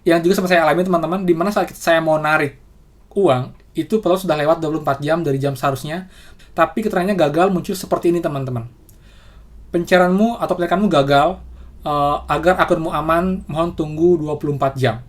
Yang juga sempat saya alami teman-teman, di mana saat saya mau narik uang, itu padahal sudah lewat 24 jam dari jam seharusnya, tapi keterangannya gagal muncul seperti ini teman-teman. Pencairanmu atau penarikanmu gagal, agar akunmu aman, mohon tunggu 24 jam.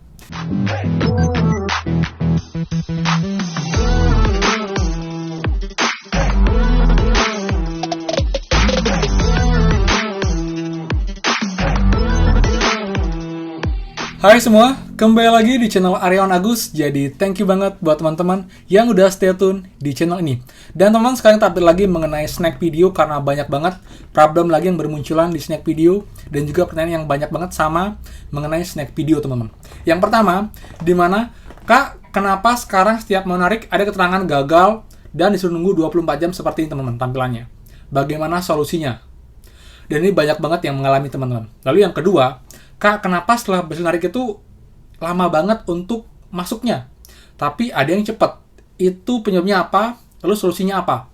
Hai semua, kembali lagi di channel Aryawan Agus. Jadi thank you banget buat teman-teman yang udah stay tune di channel ini. Dan teman-teman sekarang kita update lagi mengenai snack video karena banyak banget problem lagi yang bermunculan di snack video dan juga pertanyaan yang banyak banget sama mengenai snack video teman-teman. Yang pertama, dimana Kak, kenapa sekarang setiap mau narik ada keterangan gagal dan disuruh nunggu 24 jam seperti ini teman-teman tampilannya. Bagaimana solusinya? Dan ini banyak banget yang mengalami teman-teman. Lalu yang kedua, Kak, kenapa setelah berhasil narik itu lama banget untuk masuknya? Tapi ada yang cepat. Itu penyebabnya apa? Lalu solusinya apa?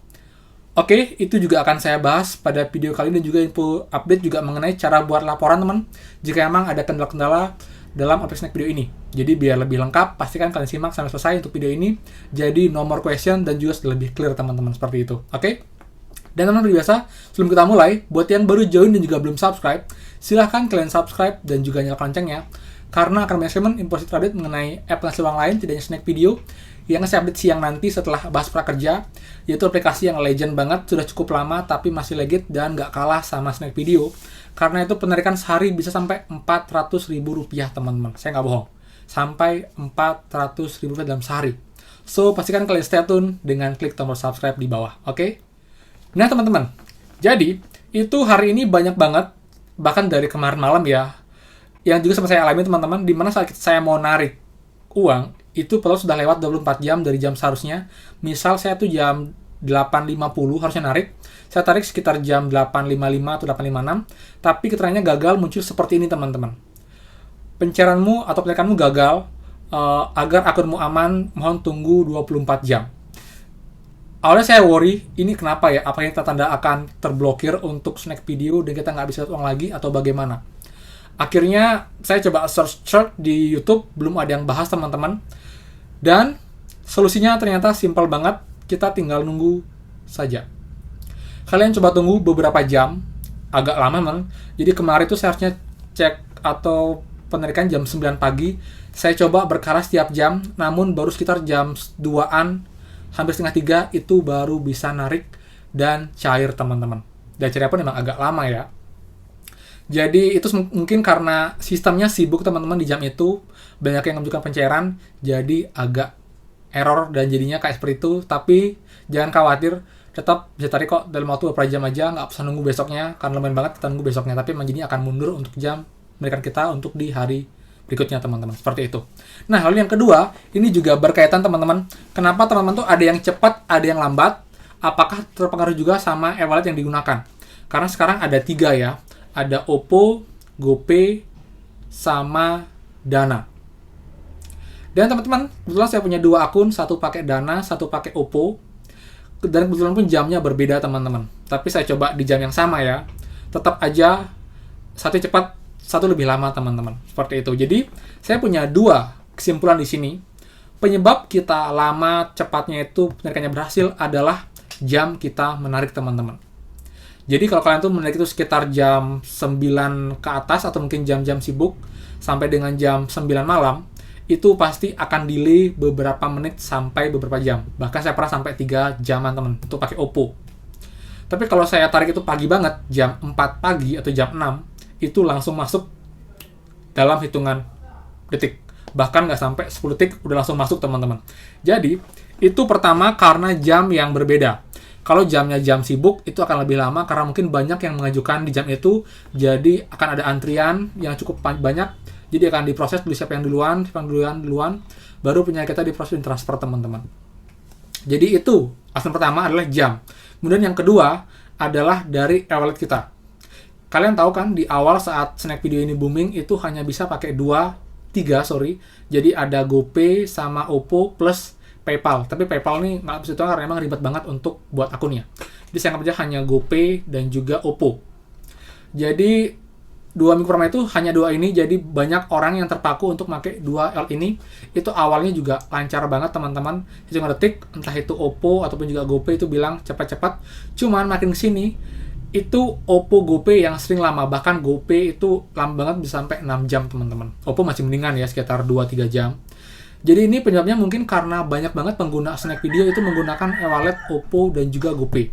Oke, itu juga akan saya bahas pada video kali ini dan juga info update juga mengenai cara buat laporan teman jika emang ada kendala-kendala dalam aplikasi snack video ini. Jadi biar lebih lengkap, pastikan kalian simak sampai selesai untuk video ini. Jadi no more question dan juga sudah lebih clear teman-teman seperti itu. Oke? Dan teman-teman biasa, sebelum kita mulai, buat yang baru join dan juga belum subscribe, silahkan kalian subscribe dan juga nyalakan loncengnya, karena akan banyak segmen info terupdate mengenai aplikasi uang lain, tidak hanya snack video, yang saya update siang nanti setelah bahas prakerja, yaitu aplikasi yang legend banget, sudah cukup lama tapi masih legit dan nggak kalah sama snack video, karena itu penarikan sehari bisa sampai Rp400.000 teman-teman, saya nggak bohong, sampai Rp400.000 dalam sehari. So, pastikan kalian stay tune dengan klik tombol subscribe di bawah, oke? Nah teman-teman, jadi itu hari ini banyak banget, bahkan dari kemarin malam ya, yang juga sempat saya alami teman-teman, di mana saat saya mau narik uang, itu padahal sudah lewat 24 jam dari jam seharusnya. Misal saya tuh jam 8.50 harusnya narik, saya tarik sekitar jam 8.55 atau 8.56, tapi keterangannya gagal muncul seperti ini teman-teman. Pencairanmu atau penarikanmu gagal, agar akunmu aman, mohon tunggu 24 jam. Awalnya saya worry, ini kenapa ya? Apakah kita tanda akan terblokir untuk snack video dan kita nggak bisa lihat uang lagi atau bagaimana? Akhirnya saya coba search di YouTube, belum ada yang bahas teman-teman. Dan solusinya ternyata simpel banget, kita tinggal nunggu saja. Kalian coba tunggu beberapa jam, agak lama memang. Jadi kemarin itu saya harusnya cek atau penarikan jam 9 pagi. Saya coba berkala setiap jam, namun baru sekitar jam 2-an, hampir setengah 3 itu baru bisa narik dan cair teman-teman. Dan cairnya pun memang agak lama ya. Jadi itu mungkin karena sistemnya sibuk teman-teman di jam itu, banyak yang menunjukkan pencairan, jadi agak error dan jadinya kayak seperti itu. Tapi jangan khawatir, tetap bisa tarik kok dalam waktu beberapa jam aja, nggak usah nunggu besoknya, karena lumayan banget kita nunggu besoknya. Tapi memang jadinya akan mundur untuk jam penarikan kita untuk di hari berikutnya teman-teman, seperti itu. Nah, lalu yang kedua, ini juga berkaitan teman-teman. Kenapa teman-teman tuh ada yang cepat, ada yang lambat? Apakah terpengaruh juga sama e-wallet yang digunakan? Karena sekarang ada 3 ya. Ada Oppo, GoPay, sama Dana. Dan teman-teman, kebetulan saya punya 2 akun, satu pakai Dana, satu pakai Oppo. Dan kebetulan pun jamnya berbeda teman-teman. Tapi saya coba di jam yang sama ya. Tetap aja satu cepat, satu lebih lama teman-teman, seperti itu. Jadi saya punya 2 kesimpulan di sini. Penyebab kita lama cepatnya itu penarikannya berhasil adalah jam kita menarik teman-teman. Jadi kalau kalian tuh menarik itu sekitar jam 9 ke atas atau mungkin jam-jam sibuk sampai dengan jam 9 malam, itu pasti akan delay beberapa menit sampai beberapa jam. Bahkan saya pernah sampai 3 jaman teman untuk pakai Oppo. Tapi kalau saya tarik itu pagi banget, jam 4 pagi atau jam 6, itu langsung masuk dalam hitungan detik. Bahkan nggak sampai 10 detik udah langsung masuk teman-teman. Jadi, itu pertama karena jam yang berbeda. Kalau jamnya jam sibuk, itu akan lebih lama karena mungkin banyak yang mengajukan di jam itu. Jadi, akan ada antrian yang cukup banyak. Jadi, akan diproses dulu siapa yang duluan, baru punya kita diproses transfer teman-teman. Jadi, itu alasan pertama adalah jam. Kemudian yang kedua adalah dari e-wallet kita. Kalian tahu kan, di awal saat snack video ini booming, itu hanya bisa pakai 3, jadi ada GoPay sama Oppo plus PayPal. Tapi PayPal nih nggak bisa karena emang ribet banget untuk buat akunnya. Jadi saya anggap aja hanya GoPay dan juga Oppo. Jadi dua minggu pertama itu hanya dua ini, jadi banyak orang yang terpaku untuk pakai dua L ini. Itu awalnya juga lancar banget teman-teman, hitungan detik, entah itu Oppo ataupun juga GoPay itu bilang cepat-cepat. Cuman makin kesini itu Oppo GoPay yang sering lama, bahkan GoPay itu lama banget bisa sampai 6 jam teman-teman. Oppo masih mendingan ya, sekitar 2-3 jam. Jadi ini penyebabnya mungkin karena banyak banget pengguna Snack Video itu menggunakan e-wallet Oppo dan juga GoPay.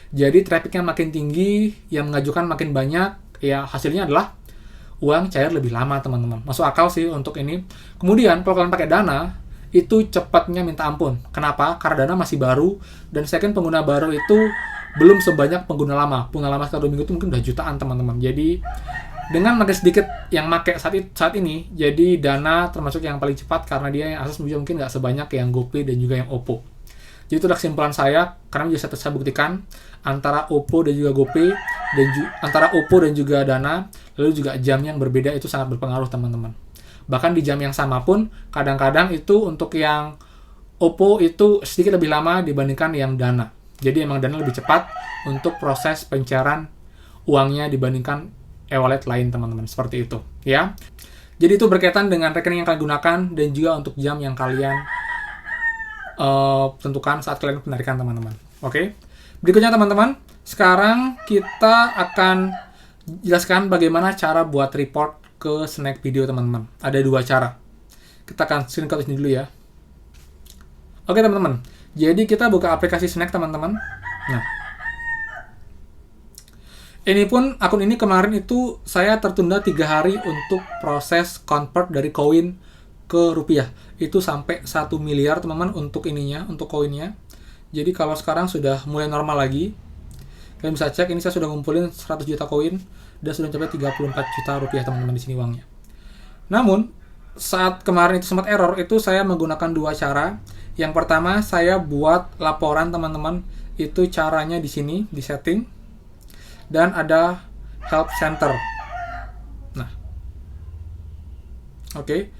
Jadi trafficnya makin tinggi, yang mengajukan makin banyak, ya hasilnya adalah uang cair lebih lama teman-teman. Masuk akal sih untuk ini. Kemudian kalau kalian pakai Dana, itu cepatnya minta ampun. Kenapa? Karena Dana masih baru, dan second pengguna baru itu belum sebanyak pengguna lama. Pengguna lama setelah 2 minggu itu mungkin udah jutaan teman-teman. Jadi dengan makin sedikit yang pakai saat ini, jadi Dana termasuk yang paling cepat karena dia yang akses juga mungkin nggak sebanyak yang GoPay dan juga yang Oppo. Jadi itulah kesimpulan saya, karena juga saya buktikan antara Oppo dan juga GoPay, dan antara Oppo dan juga Dana, lalu juga jam yang berbeda itu sangat berpengaruh teman-teman. Bahkan di jam yang sama pun, kadang-kadang itu untuk yang Oppo itu sedikit lebih lama dibandingkan yang Dana. Jadi emang Dana lebih cepat untuk proses pencairan uangnya dibandingkan e-wallet lain teman-teman, seperti itu ya. Jadi itu berkaitan dengan rekening yang kalian gunakan dan juga untuk jam yang kalian tentukan saat kalian penarikan teman-teman. Oke. Berikutnya teman-teman, sekarang kita akan jelaskan bagaimana cara buat report ke Snack Video teman-teman. Ada 2 cara. Kita akan screenshot ini dulu ya. Oke teman-teman, jadi kita buka aplikasi Snack teman-teman. Nah, ini pun akun ini kemarin itu saya tertunda 3 hari untuk proses convert dari koin ke rupiah. Itu sampai 1 miliar teman-teman untuk ininya, untuk koinnya. Jadi kalau sekarang sudah mulai normal lagi, kalian bisa cek, ini saya sudah ngumpulin 100 juta koin dan sudah mencapai 34 juta rupiah teman-teman di sini uangnya. Namun, saat kemarin itu sempat error, itu saya menggunakan 2 cara. Yang pertama, saya buat laporan teman-teman, itu caranya di sini, di setting, dan ada help center. Nah, oke.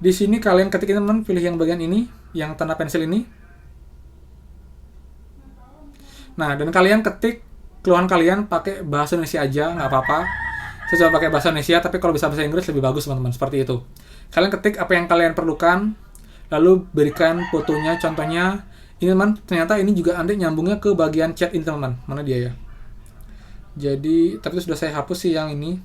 Di sini kalian ketikin teman, pilih yang bagian ini, yang tanda pensil ini. Nah, dan kalian ketik keluhan kalian pakai bahasa Indonesia aja, nggak apa-apa. Saya coba pakai bahasa Indonesia, tapi kalau bisa bahasa Inggris lebih bagus teman-teman, seperti itu. Kalian ketik apa yang kalian perlukan, lalu berikan fotonya, contohnya. Ini teman, ternyata ini juga Anda nyambungnya ke bagian chat ini teman-teman. Mana dia ya? Jadi, tapi itu sudah saya hapus sih yang ini.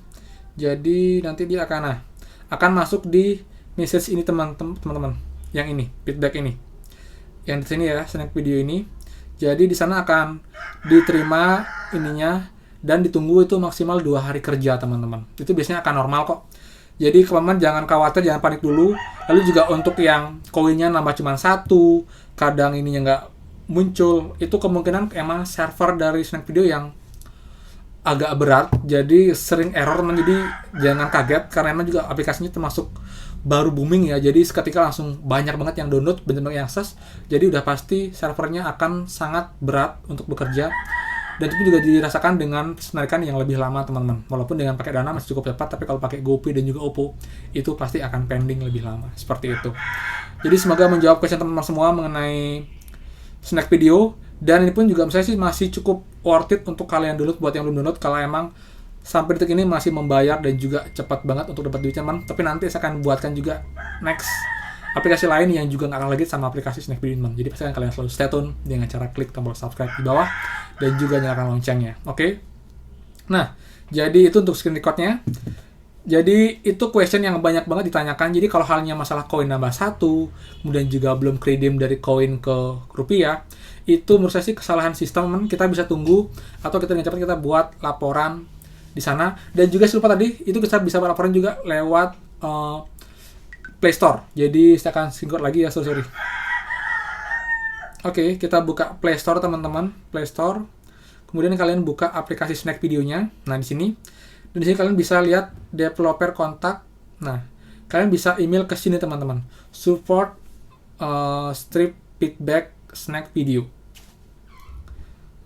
Jadi, nanti dia akan masuk di message ini teman-teman. Yang ini, feedback ini. Yang di sini ya, Snack Video ini. Jadi di sana akan diterima ininya dan ditunggu itu maksimal 2 hari kerja teman-teman. Itu biasanya akan normal kok. Jadi teman-teman jangan khawatir, jangan panik dulu. Lalu juga untuk yang koinnya nambah cuma 1, kadang ininya nggak muncul, itu kemungkinan emang server dari Snack Video yang agak berat, jadi sering error. Jadi jangan kaget karena emang juga aplikasinya termasuk baru booming ya, jadi seketika langsung banyak banget yang download, banyak yang akses, jadi udah pasti servernya akan sangat berat untuk bekerja, dan itu juga dirasakan dengan penarikan yang lebih lama teman-teman. Walaupun dengan pakai Dana masih cukup cepat, tapi kalau pakai GoPay dan juga Oppo itu pasti akan pending lebih lama, seperti itu. Jadi semoga menjawab question teman-teman semua mengenai Snack Video, dan ini pun juga menurut saya sih masih cukup worth it untuk kalian download. Buat yang belum download, kalau emang sampai detik ini masih membayar dan juga cepat banget untuk dapat duitnya teman. Tapi nanti saya akan buatkan juga next aplikasi lain yang juga nggak akan lagi sama aplikasi Snack Video teman. Jadi pastikan kalian selalu stay tune dengan cara klik tombol subscribe di bawah dan juga nyalakan loncengnya. Oke? Nah, jadi itu untuk screen recordnya. Jadi itu question yang banyak banget ditanyakan. Jadi kalau halnya masalah koin nambah 1, kemudian juga belum redeem dari koin ke rupiah, itu menurut saya sih kesalahan sistem teman. Kita bisa tunggu atau kita dengan cepat kita buat laporan di sana. Dan juga lupa tadi, itu kita bisa laporan juga lewat Play Store. Jadi saya akan screenshot lagi ya, sorry. Oke, kita buka Play Store teman-teman, Play Store. Kemudian kalian buka aplikasi Snack Videonya. Nah, di sini. Dan di sini kalian bisa lihat developer kontak. Nah, kalian bisa email ke sini teman-teman. Support strip feedback Snack Video.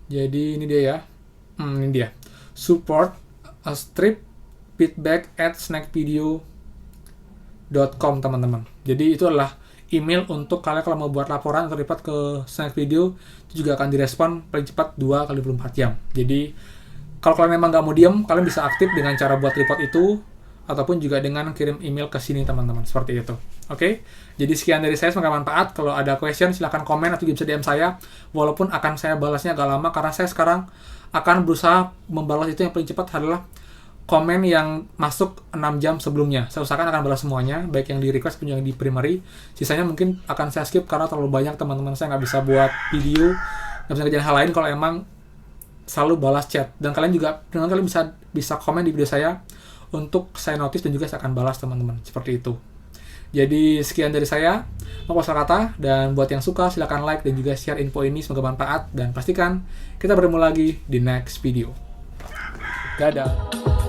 Jadi ini dia ya. Ini dia. Support strip feedback at snackvideo.com teman-teman. Jadi itu adalah email untuk kalian kalau mau buat laporan atau report ke Snack Video, itu juga akan direspon paling cepat 2 kali 24 jam. Jadi Kalau kalian memang nggak mau diem, kalian bisa aktif dengan cara buat report itu, ataupun juga dengan kirim email ke sini teman-teman, seperti itu. Oke, jadi sekian dari saya, semoga bermanfaat. Kalau ada question silahkan komen atau bisa DM saya, walaupun akan saya balasnya agak lama karena saya sekarang akan berusaha membalas itu yang paling cepat adalah komen yang masuk 6 jam sebelumnya. Saya usahakan akan balas semuanya, baik yang di request pun yang di primary. Sisanya mungkin akan saya skip karena terlalu banyak teman-teman saya nggak bisa buat video, nggak bisa kerjaan hal lain kalau emang selalu balas chat. Dan kalian juga bisa komen di video saya untuk saya notice dan juga saya akan balas teman-teman, seperti itu. Jadi sekian dari saya, mau kata, dan buat yang suka silahkan like dan juga share info ini, semoga bermanfaat, dan pastikan kita bertemu lagi di next video. Dadah.